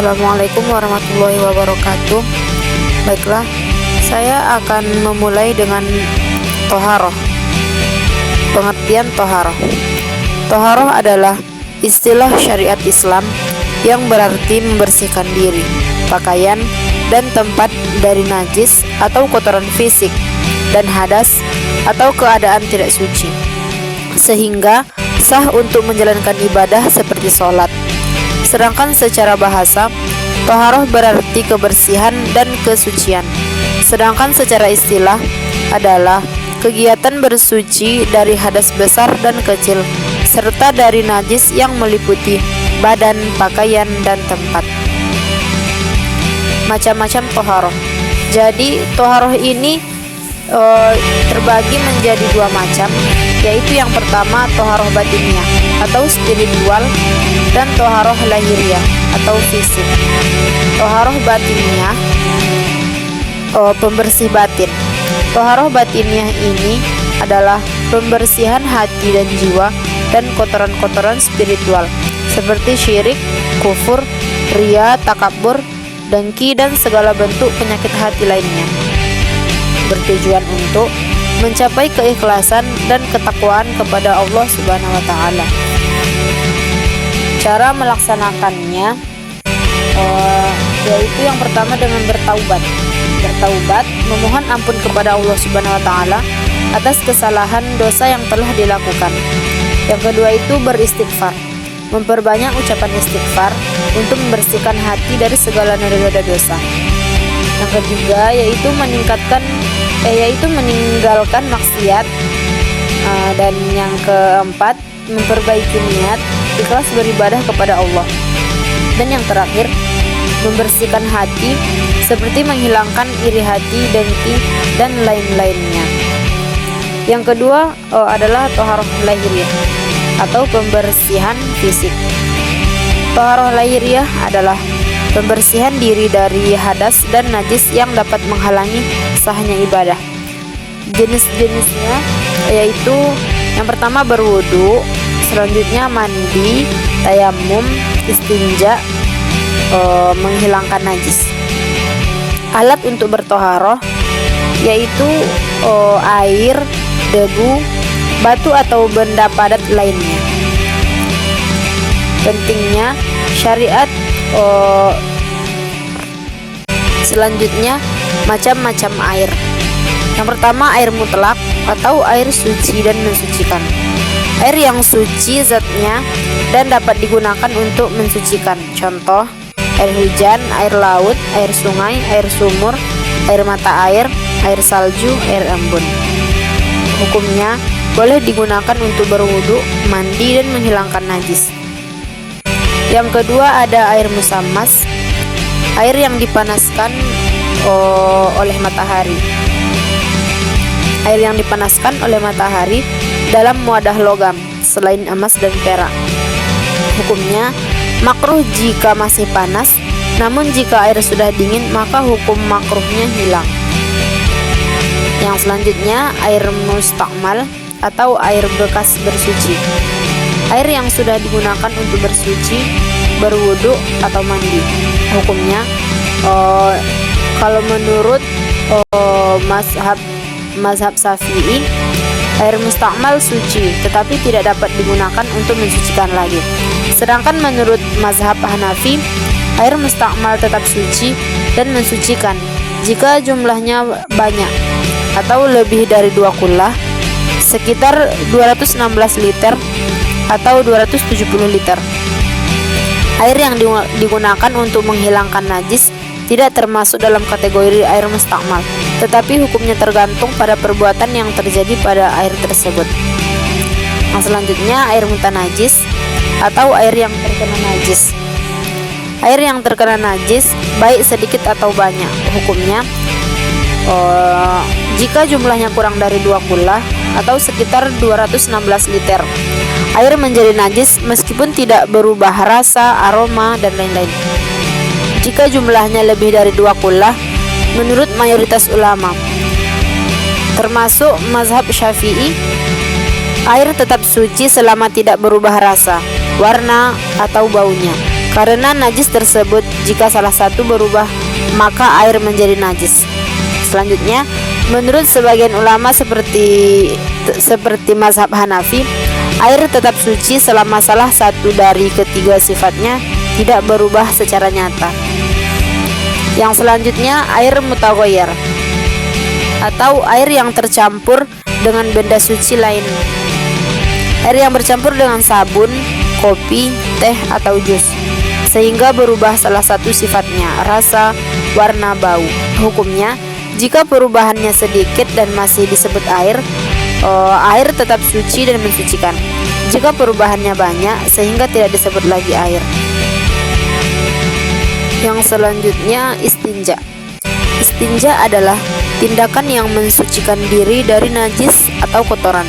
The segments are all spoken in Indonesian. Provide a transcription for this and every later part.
Assalamualaikum warahmatullahi wabarakatuh. Baiklah, saya akan memulai dengan toharoh. Pengertian toharoh. Toharoh adalah istilah syariat Islam yang berarti membersihkan diri, pakaian, dan tempat dari najis atau kotoran fisik dan hadas atau keadaan tidak suci, sehingga sah untuk menjalankan ibadah seperti sholat. Sedangkan secara bahasa, toharoh berarti kebersihan dan kesucian. Sedangkan secara istilah adalah kegiatan bersuci dari hadas besar dan kecil, serta dari najis yang meliputi badan, pakaian, dan tempat. Macam-macam toharoh. Jadi toharoh ini terbagi menjadi dua macam, yaitu yang pertama toharoh batiniah atau spiritual, dan toharoh lahiriah atau fisik. Toharoh batiniah pembersih batin. Toharoh batiniah ini adalah pembersihan hati dan jiwa dan kotoran-kotoran spiritual seperti syirik, kufur, riya, takabur, dengki, dan segala bentuk penyakit hati lainnya, bertujuan untuk mencapai keikhlasan dan ketakwaan kepada Allah Subhanahu wa taala. Cara melaksanakannya yaitu yang pertama dengan bertaubat. Bertaubat, memohon ampun kepada Allah Subhanahu wa taala atas kesalahan dosa yang telah dilakukan. Yang kedua itu beristighfar. Memperbanyak ucapan istighfar untuk membersihkan hati dari segala noda-noda dosa. Yang ketiga yaitu meninggalkan maksiat, dan yang keempat memperbaiki niat, ikhlas beribadah kepada Allah. Dan yang terakhir membersihkan hati seperti menghilangkan iri hati, dengki, dan lain-lainnya. Yang kedua adalah toharoh lahiriah atau pembersihan fisik. Toharoh lahiriah adalah pembersihan diri dari hadas dan najis yang dapat menghalangi sahnya ibadah. Jenis-jenisnya yaitu yang pertama berwudu, selanjutnya mandi, tayamum, istinja, menghilangkan najis. Alat untuk bertoharoh yaitu air, debu, batu atau benda padat lainnya. Pentingnya syariat selanjutnya macam-macam air. Yang pertama air mutlak atau air suci dan mensucikan. Air yang suci zatnya dan dapat digunakan untuk mensucikan. Contoh, air hujan, air laut, air sungai, air sumur, air mata air salju, air embun. Hukumnya boleh digunakan untuk berwudu, mandi, dan menghilangkan najis. Yang kedua ada air musammas, air yang dipanaskan oleh matahari. Air yang dipanaskan oleh matahari dalam wadah logam selain emas dan perak. Hukumnya makruh jika masih panas, namun jika air sudah dingin maka hukum makruhnya hilang. Yang selanjutnya air mustakmal atau air bekas bersuci. Air yang sudah digunakan untuk bersuci, berwudu, atau mandi. Hukumnya kalau menurut mazhab Syafi'i, air mustakmal suci tetapi tidak dapat digunakan untuk mensucikan lagi. Sedangkan menurut mazhab Hanafi, air mustakmal tetap suci dan mensucikan jika jumlahnya banyak atau lebih dari 2 kullah, sekitar 216 liter atau 270 liter. Air yang digunakan untuk menghilangkan najis tidak termasuk dalam kategori air mustakmal, tetapi hukumnya tergantung pada perbuatan yang terjadi pada air tersebut. Yang selanjutnya air mutanajis atau air yang terkena najis. Air yang terkena najis baik sedikit atau banyak, hukumnya jika jumlahnya kurang dari 2 kullah atau sekitar 216 liter, air menjadi najis meskipun tidak berubah rasa, aroma, dan lain-lain. Jika jumlahnya lebih dari 2 kullah, menurut mayoritas ulama, termasuk mazhab Syafi'i, air tetap suci selama tidak berubah rasa, warna, atau baunya. karena najis tersebut jika salah satu berubah maka air menjadi najis. Selanjutnya, menurut sebagian ulama seperti mazhab Hanafi, air tetap suci selama salah satu dari ketiga sifatnya tidak berubah secara nyata. Yang selanjutnya, air mutaghayyir atau air yang tercampur dengan benda suci lain. Air yang bercampur dengan sabun, kopi, teh atau jus sehingga berubah salah satu sifatnya, rasa, warna, bau. Hukumnya, jika perubahannya sedikit dan masih disebut air, air tetap suci dan mensucikan. Jika perubahannya banyak sehingga tidak disebut lagi air. Yang selanjutnya, istinja. Istinja adalah tindakan yang mensucikan diri dari najis atau kotoran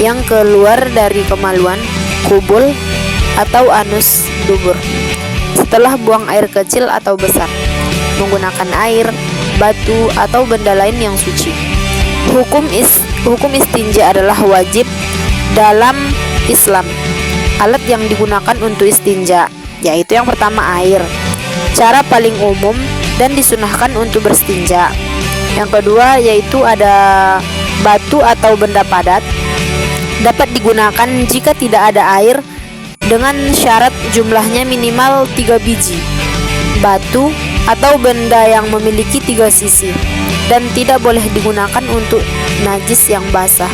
yang keluar dari kemaluan, kubul, atau anus dubur setelah buang air kecil atau besar menggunakan air, batu, atau benda lain yang suci. Hukum istinja adalah wajib dalam Islam. Alat yang digunakan untuk istinja yaitu yang pertama air, cara paling umum dan disunahkan untuk berstinja. Yang kedua yaitu ada batu atau benda padat, dapat digunakan jika tidak ada air dengan syarat jumlahnya minimal 3 biji. Batu atau benda yang memiliki 3 sisi dan tidak boleh digunakan untuk najis yang basah.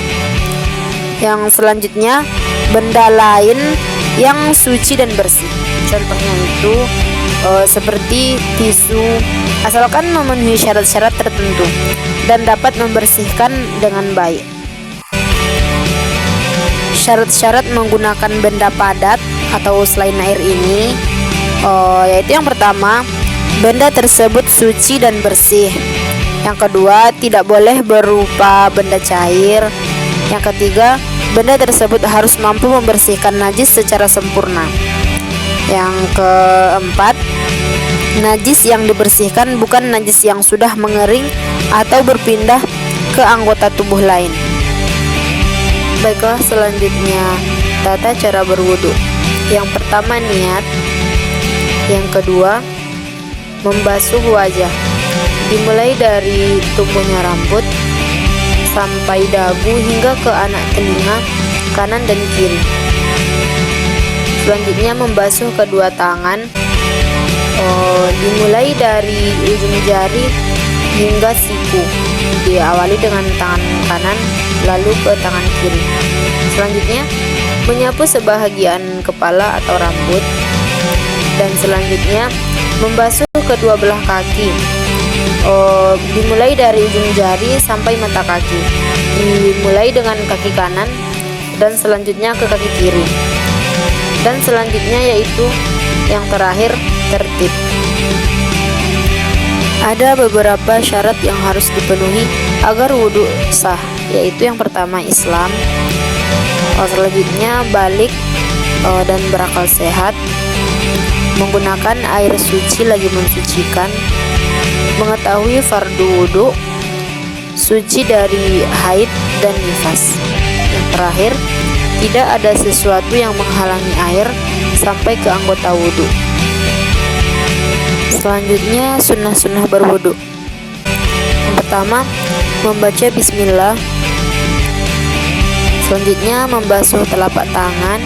Yang selanjutnya, benda lain yang suci dan bersih. Contohnya itu seperti tisu, asalkan memenuhi syarat-syarat tertentu dan dapat membersihkan dengan baik. Syarat-syarat menggunakan benda padat atau selain air ini yaitu yang pertama, benda tersebut suci dan bersih. Yang kedua, tidak boleh berupa benda cair. Yang ketiga, benda tersebut harus mampu membersihkan najis secara sempurna. Yang keempat, najis yang dibersihkan bukan najis yang sudah mengering atau berpindah ke anggota tubuh lain. Baiklah, selanjutnya tata cara berwudu. Yang pertama, niat. Yang kedua, membasuh wajah, dimulai dari tumbuhnya rambut sampai dagu hingga ke anak telinga kanan dan kiri. Selanjutnya, membasuh kedua tangan, dimulai dari ujung jari hingga siku, diawali dengan tangan kanan lalu ke tangan kiri. Selanjutnya, menyapu sebahagian kepala atau rambut, dan selanjutnya membasuh kedua belah kaki, dimulai dari ujung jari sampai mata kaki, dimulai dengan kaki kanan dan selanjutnya ke kaki kiri, dan selanjutnya yaitu yang terakhir, tertib. Ada beberapa syarat yang harus dipenuhi agar wudhu sah, yaitu yang pertama Islam, selanjutnya balik dan berakal sehat, menggunakan air suci lagi mensucikan, mengetahui fardu wudhu, suci dari haid dan nifas. Yang terakhir, tidak ada sesuatu yang menghalangi air sampai ke anggota wudhu. Selanjutnya, sunnah-sunnah berwudhu. Yang pertama, membaca bismillah. Selanjutnya, membasuh telapak tangan,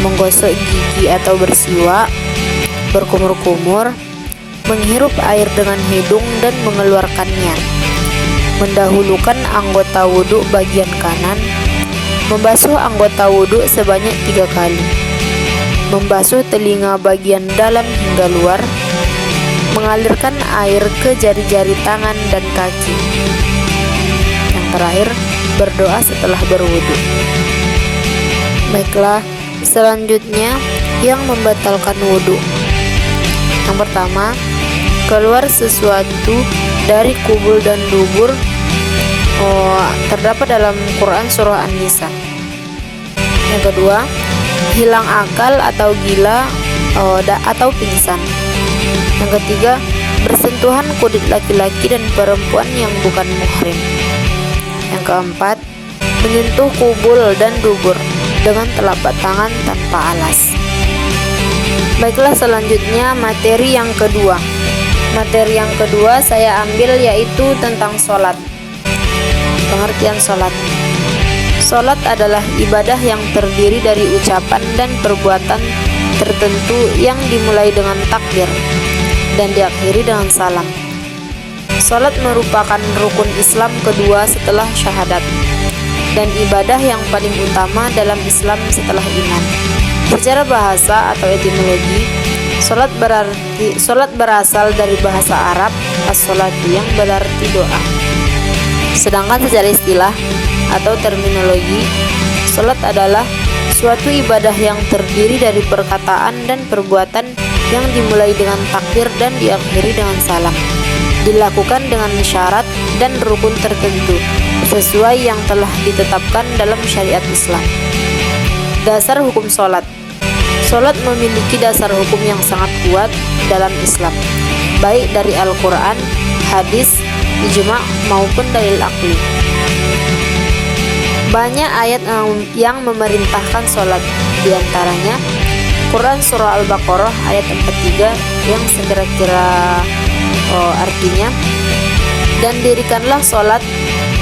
menggosok gigi atau bersiwak, berkumur-kumur, menghirup air dengan hidung dan mengeluarkannya, mendahulukan anggota wudhu bagian kanan, membasuh anggota wudhu sebanyak 3 kali, membasuh telinga bagian dalam hingga luar, mengalirkan air ke jari-jari tangan dan kaki. Yang terakhir, berdoa setelah berwudhu. Baiklah, selanjutnya yang membatalkan wudhu. Yang pertama, keluar sesuatu dari kubul dan dubur, terdapat dalam Quran surah An-Nisa. Yang kedua, hilang akal atau gila atau pingsan. Yang ketiga, bersentuhan kulit laki-laki dan perempuan yang bukan muhrim. Yang keempat, menyentuh kubul dan dubur dengan telapak tangan tanpa alas. Baiklah, selanjutnya materi yang kedua. Materi yang kedua saya ambil yaitu tentang sholat. Pengertian sholat. Sholat adalah ibadah yang terdiri dari ucapan dan perbuatan tertentu yang dimulai dengan takbir dan diakhiri dengan salam. Sholat merupakan rukun Islam kedua setelah syahadat dan ibadah yang paling utama dalam Islam setelah iman. Secara bahasa atau etimologi, sholat berasal dari bahasa Arab as-sholatu yang berarti doa. Sedangkan secara istilah atau terminologi, sholat adalah suatu ibadah yang terdiri dari perkataan dan perbuatan yang dimulai dengan takbir dan diakhiri dengan salam, dilakukan dengan syarat dan rukun tertentu sesuai yang telah ditetapkan dalam syariat Islam. Dasar hukum sholat. Sholat memiliki dasar hukum yang sangat kuat dalam Islam, baik dari Al-Quran, hadis, ijma' maupun dalil akli. Banyak ayat yang memerintahkan sholat, diantaranya Quran Surah Al-Baqarah ayat 43 yang sekira-kira artinya, dan dirikanlah sholat,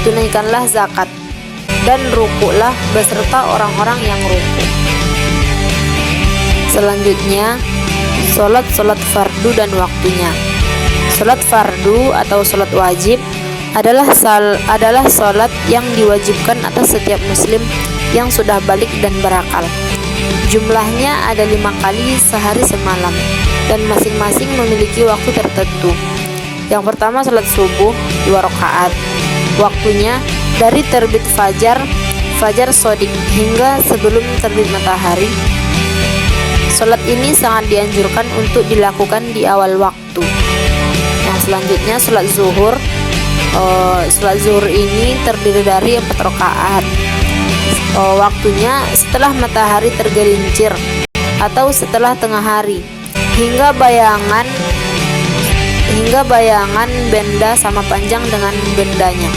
tunaikanlah zakat, dan rukuklah beserta orang-orang yang rukuk. Selanjutnya, sholat fardu dan waktunya. Sholat fardu atau sholat wajib adalah sholat yang diwajibkan atas setiap muslim yang sudah balik dan berakal. Jumlahnya ada 5 kali sehari semalam dan masing-masing memiliki waktu tertentu. Yang pertama sholat subuh 2 rakaat. Waktunya dari terbit fajar shodiq hingga sebelum terbit matahari. Sholat ini sangat dianjurkan untuk dilakukan di awal waktu. Yang selanjutnya sholat zuhur. Sholat zuhur ini terdiri dari 4 rakaat. Waktunya setelah matahari tergelincir atau setelah tengah hari hingga bayangan benda sama panjang dengan bendanya.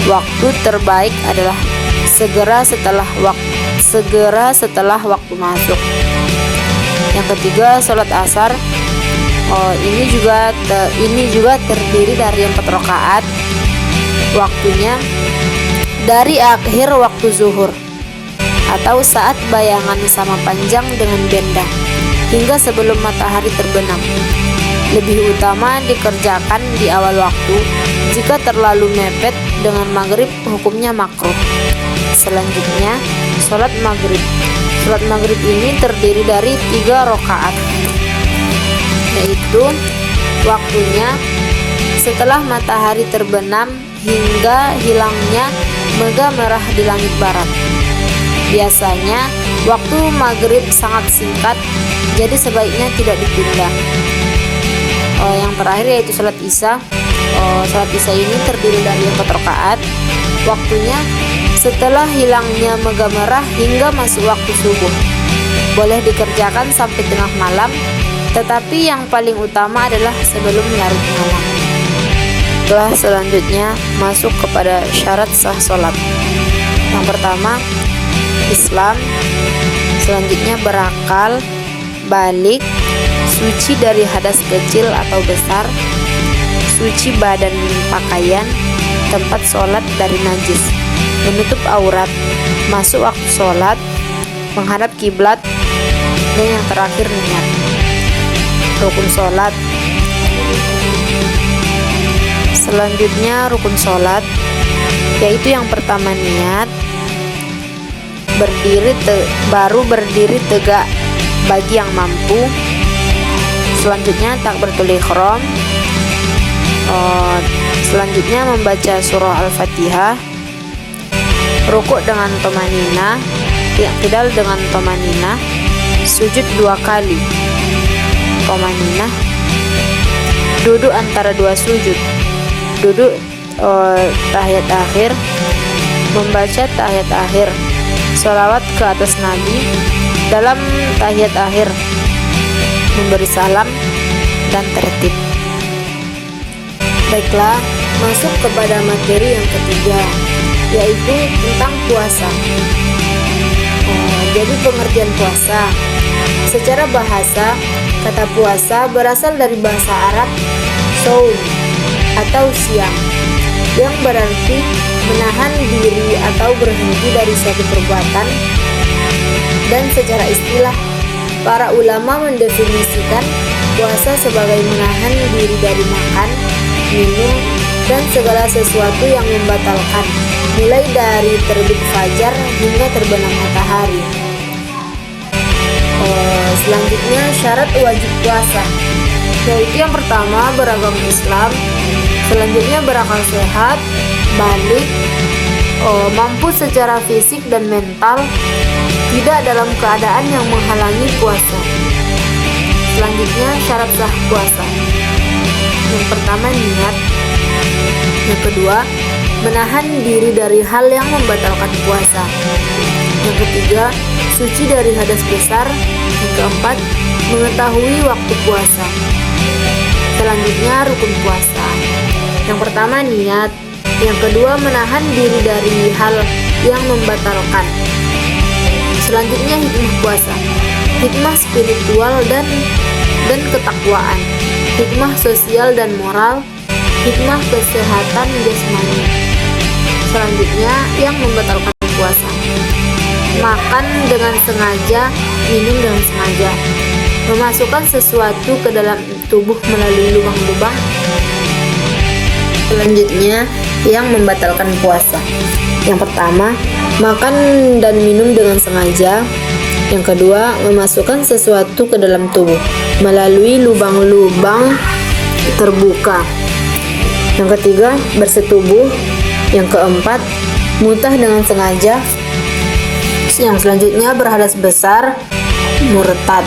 Waktu terbaik adalah segera setelah waktu masuk. Yang ketiga sholat asar. Ini juga terdiri dari 4 rakaat. Waktunya dari akhir waktu zuhur atau saat bayangan sama panjang dengan benda hingga sebelum matahari terbenam. Lebih utama dikerjakan di awal waktu. Jika terlalu mepet dengan maghrib, hukumnya makruh. Selanjutnya sholat maghrib. Sholat maghrib ini terdiri dari 3 rakaat, yaitu waktunya setelah matahari terbenam hingga hilangnya mega merah di langit barat. Biasanya waktu maghrib sangat singkat, jadi sebaiknya tidak ditunda. Yang terakhir yaitu sholat isya. Sholat isya ini terdiri dari 4 rakaat. Waktunya setelah hilangnya mega merah hingga masuk waktu subuh. Boleh dikerjakan sampai tengah malam, tetapi yang paling utama adalah sebelum larut malam. Selanjutnya masuk kepada syarat sah sholat. Yang pertama Islam, selanjutnya berakal, balik, suci dari hadas kecil atau besar, suci badan pakaian, tempat sholat dari najis, menutup aurat, masuk waktu sholat, menghadap kiblat, dan yang terakhir niat. Rukun sholat. Selanjutnya rukun sholat, yaitu yang pertama niat, baru berdiri tegak bagi yang mampu. Selanjutnya takbiratul ihram. Selanjutnya membaca surah Al-Fatihah, rukuk dengan tomanina, i'tidal dengan tomanina, sujud 2 kali tomanina, duduk antara 2 sujud, duduk tahiyat akhir, membaca tahiyat akhir, sholawat ke atas Nabi dalam tahiyat akhir, memberi salam, dan tertib. Baiklah, masuk kepada materi yang ketiga, yaitu tentang puasa. Jadi pengertian puasa. Secara bahasa, kata puasa berasal dari bahasa Arab shaum atau siam, yang berarti menahan diri atau berhenti dari suatu perbuatan. Dan secara istilah, para ulama mendefinisikan puasa sebagai menahan diri dari makan, minum, dan segala sesuatu yang membatalkan, mulai dari terbit fajar hingga terbenam matahari. Selanjutnya, syarat wajib puasa, yaitu yang pertama beragama Islam, selanjutnya berakal sehat, balik, mampu secara fisik dan mental, tidak dalam keadaan yang menghalangi puasa. Selanjutnya, syarat sah puasa. Yang pertama, niat. Yang kedua, menahan diri dari hal yang membatalkan puasa. Yang ketiga, suci dari hadas besar. Yang keempat, mengetahui waktu puasa. Selanjutnya, rukun puasa. Yang pertama, niat. Yang kedua, menahan diri dari hal yang membatalkan. Selanjutnya, hikmah puasa. Hikmah spiritual dan ketakwaan, hikmah sosial dan moral, hikmah kesehatan jasmani. Selanjutnya, yang membatalkan puasa. Makan dengan sengaja, minum dengan sengaja, memasukkan sesuatu ke dalam tubuh melalui lubang-lubang. Selanjutnya, yang membatalkan puasa. Yang pertama, makan dan minum dengan sengaja. Yang kedua, memasukkan sesuatu ke dalam tubuh melalui lubang-lubang terbuka. Yang ketiga, bersetubuh. Yang keempat, muntah dengan sengaja. Yang selanjutnya, berhadas besar, murtad.